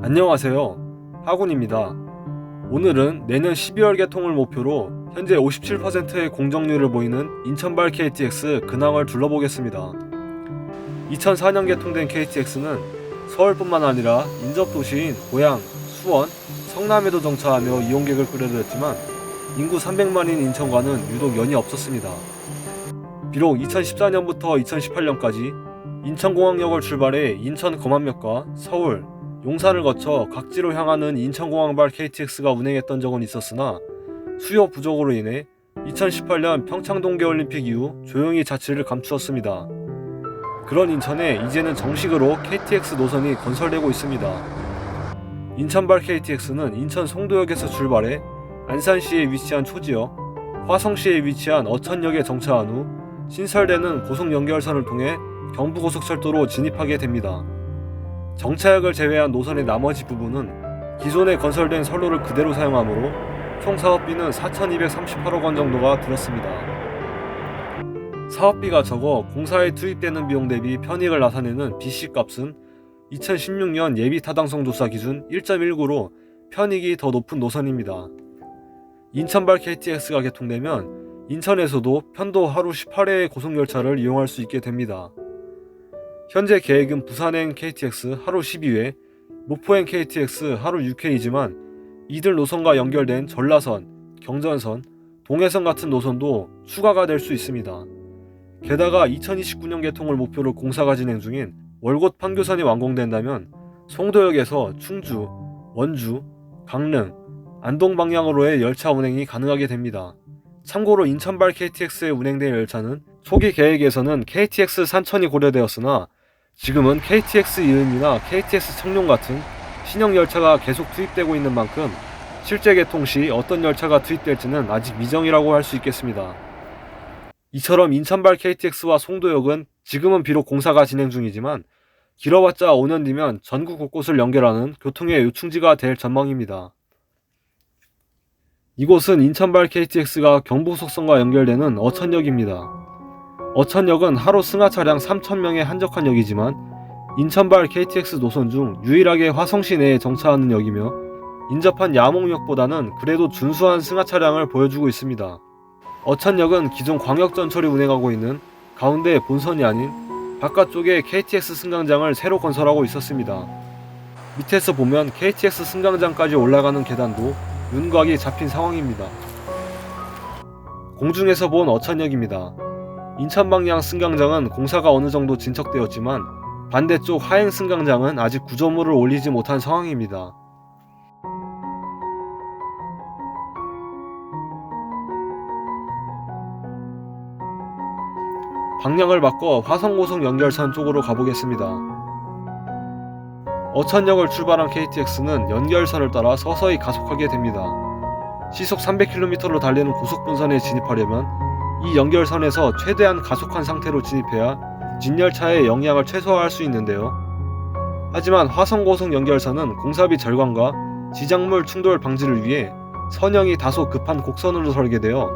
안녕하세요. 하군입니다. 오늘은 내년 12월 개통을 목표로 현재 57%의 공정률을 보이는 인천발 KTX 근황을 둘러보겠습니다. 2004년 개통된 KTX는 서울뿐만 아니라 인접도시인 고양, 수원, 성남에도 정차하며 이용객을 끌어들였지만 인구 300만인 인천과는 유독 연이 없었습니다. 비록 2014년부터 2018년까지 인천공항역을 출발해 인천 검암역과 서울, 용산을 거쳐 각지로 향하는 인천공항발 KTX가 운행했던 적은 있었으나 수요 부족으로 인해 2018년 평창 동계올림픽 이후 조용히 자취를 감추었습니다. 그런 인천에 이제는 정식으로 KTX 노선이 건설되고 있습니다. 인천발 KTX는 인천 송도역에서 출발해 안산시에 위치한 초지역, 화성시에 위치한 어천역에 정차한 후 신설되는 고속연결선을 통해 경부고속철도로 진입하게 됩니다. 정차역을 제외한 노선의 나머지 부분은 기존에 건설된 선로를 그대로 사용하므로 총 사업비는 4,238억 원 정도가 들었습니다. 사업비가 적어 공사에 투입되는 비용 대비 편익을 나타내는 BC값은 2016년 예비 타당성 조사 기준 1.19로 편익이 더 높은 노선입니다. 인천발 KTX가 개통되면 인천에서도 편도 하루 18회의 고속열차를 이용할 수 있게 됩니다. 현재 계획은 부산행 KTX 하루 12회, 목포행 KTX 하루 6회이지만 이들 노선과 연결된 전라선, 경전선, 동해선 같은 노선도 추가가 될 수 있습니다. 게다가 2029년 개통을 목표로 공사가 진행 중인 월곶 판교선이 완공된다면 송도역에서 충주, 원주, 강릉, 안동 방향으로의 열차 운행이 가능하게 됩니다. 참고로 인천발 KTX에 운행된 열차는 초기 계획에서는 KTX 산천이 고려되었으나 지금은 KTX 이음이나 KTX 청룡 같은 신형 열차가 계속 투입되고 있는 만큼 실제 개통 시 어떤 열차가 투입될지는 아직 미정이라고 할 수 있겠습니다. 이처럼 인천발 KTX와 송도역은 지금은 비록 공사가 진행 중이지만 길어봤자 5년 뒤면 전국 곳곳을 연결하는 교통의 요충지가 될 전망입니다. 이곳은 인천발 KTX가 경부고속선과 연결되는 어천역입니다. 어천역은 하루 승하 차량 3,000명에 한적한 역이지만 인천발 KTX 노선 중 유일하게 화성시 내에 정차하는 역이며 인접한 야몽역보다는 그래도 준수한 승하 차량을 보여주고 있습니다. 어천역은 기존 광역전철이 운행하고 있는 가운데 본선이 아닌 바깥쪽에 KTX 승강장을 새로 건설하고 있었습니다. 밑에서 보면 KTX 승강장까지 올라가는 계단도 윤곽이 잡힌 상황입니다. 공중에서 본 어천역입니다. 인천 방향 승강장은 공사가 어느 정도 진척되었지만 반대쪽 하행 승강장은 아직 구조물을 올리지 못한 상황입니다. 방향을 바꿔 화성고속 연결선 쪽으로 가보겠습니다. 어천역을 출발한 KTX는 연결선을 따라 서서히 가속하게 됩니다. 시속 300km로 달리는 고속분선에 진입하려면 이 연결선에서 최대한 가속한 상태로 진입해야 진열차의 영향을 최소화할 수 있는데요. 하지만 화성고속 연결선은 공사비 절감과 지작물 충돌 방지를 위해 선형이 다소 급한 곡선으로 설계되어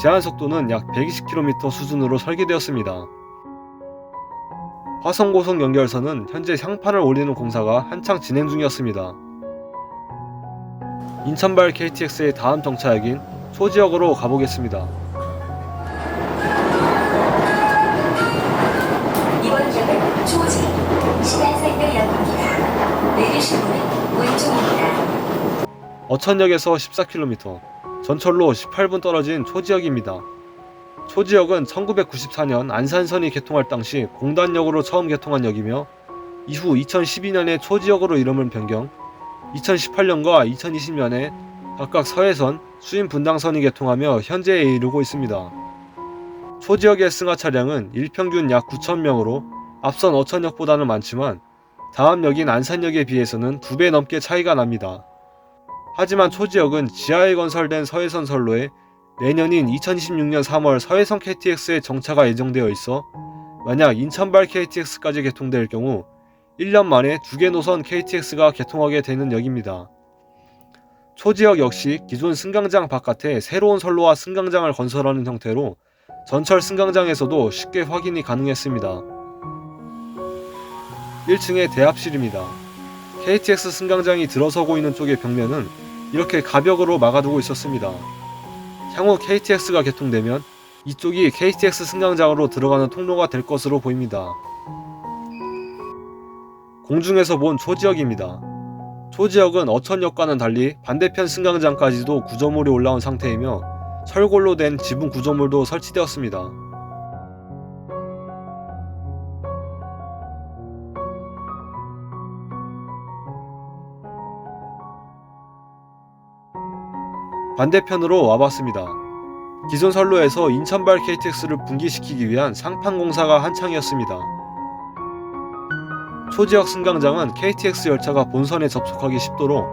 제한속도는 약 120km 수준으로 설계되었습니다. 화성고속 연결선은 현재 향판을 올리는 공사가 한창 진행 중이었습니다. 인천발 KTX의 다음 정차역인 초지역으로 가보겠습니다. 이번 역은 초지 신한생명역입니다. 내리실 문은 왼쪽입니다. 어천역에서 14km, 전철로 18분 떨어진 초지역입니다. 초지역은 1994년 안산선이 개통할 당시 공단역으로 처음 개통한 역이며 이후 2012년에 초지역으로 이름을 변경, 2018년과 2020년에 각각 서해선, 수인 분당선이 개통하며 현재에 이르고 있습니다. 초지역의 승하 차량은 일평균 약 9,000명으로 앞선 어천역보다는 많지만 다음 역인 안산역에 비해서는 2배 넘게 차이가 납니다. 하지만 초지역은 지하에 건설된 서해선 선로에 내년인 2026년 3월 서해선 KTX의 정차가 예정되어 있어 만약 인천발 KTX까지 개통될 경우 1년 만에 2개 노선 KTX가 개통하게 되는 역입니다. 초지역 역시 기존 승강장 바깥에 새로운 선로와 승강장을 건설하는 형태로 전철 승강장에서도 쉽게 확인이 가능했습니다. 1층의 대합실입니다. KTX 승강장이 들어서고 있는 쪽의 벽면은 이렇게 가벽으로 막아두고 있었습니다. 향후 KTX가 개통되면 이쪽이 KTX 승강장으로 들어가는 통로가 될 것으로 보입니다. 공중에서 본 초지역입니다. 초지역은 어천역과는 달리 반대편 승강장까지도 구조물이 올라온 상태이며 철골로 된 지붕 구조물도 설치되었습니다. 반대편으로 와봤습니다. 기존 선로에서 인천발 KTX를 분기시키기 위한 상판 공사가 한창이었습니다. 초지역 승강장은 KTX 열차가 본선에 접촉하기 쉽도록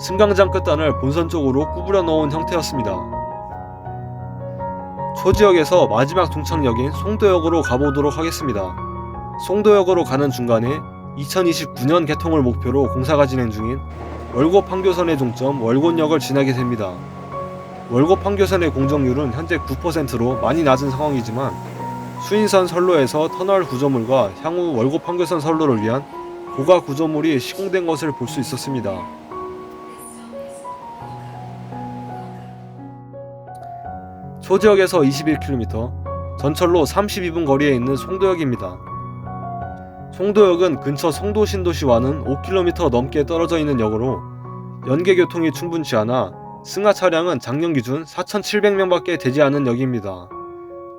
승강장 끝단을 본선 쪽으로 구부려 놓은 형태였습니다. 초지역에서 마지막 종착역인 송도역으로 가보도록 하겠습니다. 송도역으로 가는 중간에 2029년 개통을 목표로 공사가 진행 중인 월곡 판교선의 종점 월곤역을 지나게 됩니다. 월곡 판교선의 공정률은 현재 9%로 많이 낮은 상황이지만 수인선 선로에서 터널 구조물과 향후 월곡 판교선 선로를 위한 고가 구조물이 시공된 것을 볼 수 있었습니다. 초지역에서 21km, 전철로 32분 거리에 있는 송도역입니다. 송도역은 근처 송도신도시와는 5km 넘게 떨어져 있는 역으로 연계교통이 충분치 않아 승하 차량은 작년 기준 4,700명밖에 되지 않은 역입니다.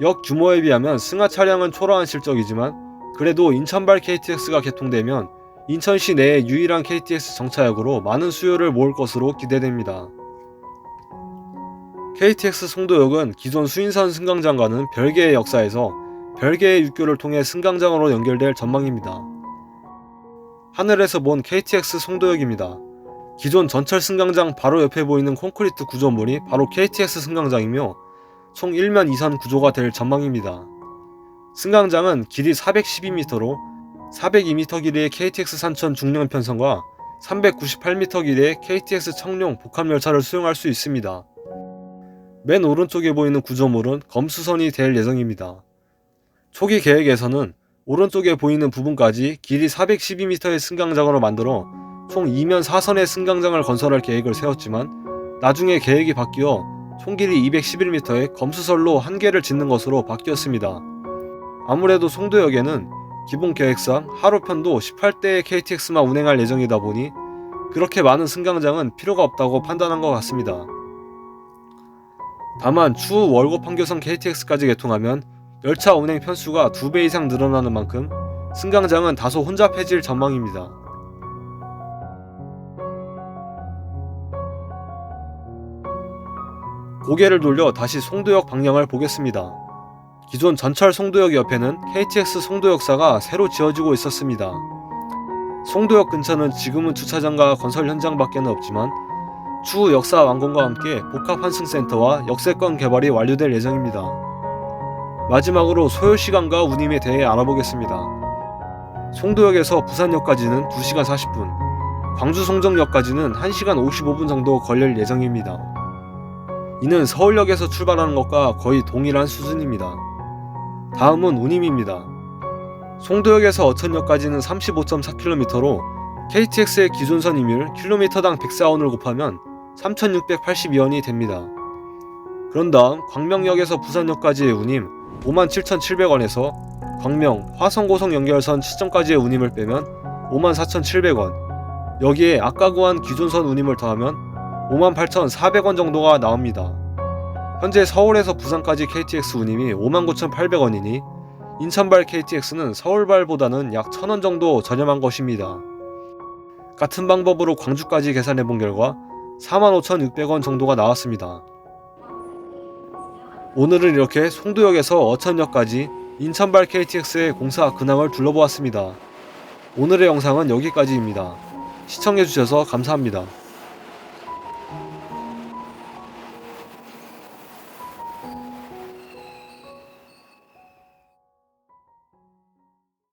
역 규모에 비하면 승하 차량은 초라한 실적이지만 그래도 인천발 KTX가 개통되면 인천시 내의 유일한 KTX 정차역으로 많은 수요를 모을 것으로 기대됩니다. KTX 송도역은 기존 수인선 승강장과는 별개의 역사에서 별개의 육교를 통해 승강장으로 연결될 전망입니다. 하늘에서 본 KTX 송도역입니다. 기존 전철 승강장 바로 옆에 보이는 콘크리트 구조물이 바로 KTX 승강장이며 총 1면 2선 구조가 될 전망입니다. 승강장은 길이 412m로 402m 길이의 KTX 산천 중량 편성과 398m 길이의 KTX 청룡 복합열차를 수용할 수 있습니다. 맨 오른쪽에 보이는 구조물은 검수선이 될 예정입니다. 초기 계획에서는 오른쪽에 보이는 부분까지 길이 412m의 승강장으로 만들어 총 2면 4선의 승강장을 건설할 계획을 세웠지만 나중에 계획이 바뀌어 총 길이 211m의 검수선로 1개를 짓는 것으로 바뀌었습니다. 아무래도 송도역에는 기본 계획상 하루편도 18대의 KTX만 운행할 예정이다 보니 그렇게 많은 승강장은 필요가 없다고 판단한 것 같습니다. 다만 추후 월곡 판교선 KTX까지 개통하면 열차 운행 편수가 2배 이상 늘어나는 만큼 승강장은 다소 혼잡해질 전망입니다. 고개를 돌려 다시 송도역 방향을 보겠습니다. 기존 전철 송도역 옆에는 KTX 송도역사가 새로 지어지고 있었습니다. 송도역 근처는 지금은 주차장과 건설 현장밖에 없지만 추후 역사 완공과 함께 복합 환승센터와 역세권 개발이 완료될 예정입니다. 마지막으로 소요시간과 운임에 대해 알아보겠습니다. 송도역에서 부산역까지는 2시간 40분, 광주 송정역까지는 1시간 55분 정도 걸릴 예정입니다. 이는 서울역에서 출발하는 것과 거의 동일한 수준입니다. 다음은 운임입니다. 송도역에서 어천역까지는 35.4km로 KTX의 기존선 임율 킬로미터당 104원을 곱하면 3,682원이 됩니다. 그런 다음 광명역에서 부산역까지의 운임 57,700원에서 광명, 화성고속 연결선 시점까지의 운임을 빼면 54,700원, 여기에 아까 구한 기존선 운임을 더하면 58,400원 정도가 나옵니다. 현재 서울에서 부산까지 KTX 운임이 59,800원이니 인천발 KTX는 서울발보다는 약 1,000원 정도 저렴한 것입니다. 같은 방법으로 광주까지 계산해본 결과 45,600원 정도가 나왔습니다. 오늘은 이렇게 송도역에서 어천역까지 인천발 KTX의 공사 근황을 둘러보았습니다. 오늘의 영상은 여기까지입니다. 시청해주셔서 감사합니다.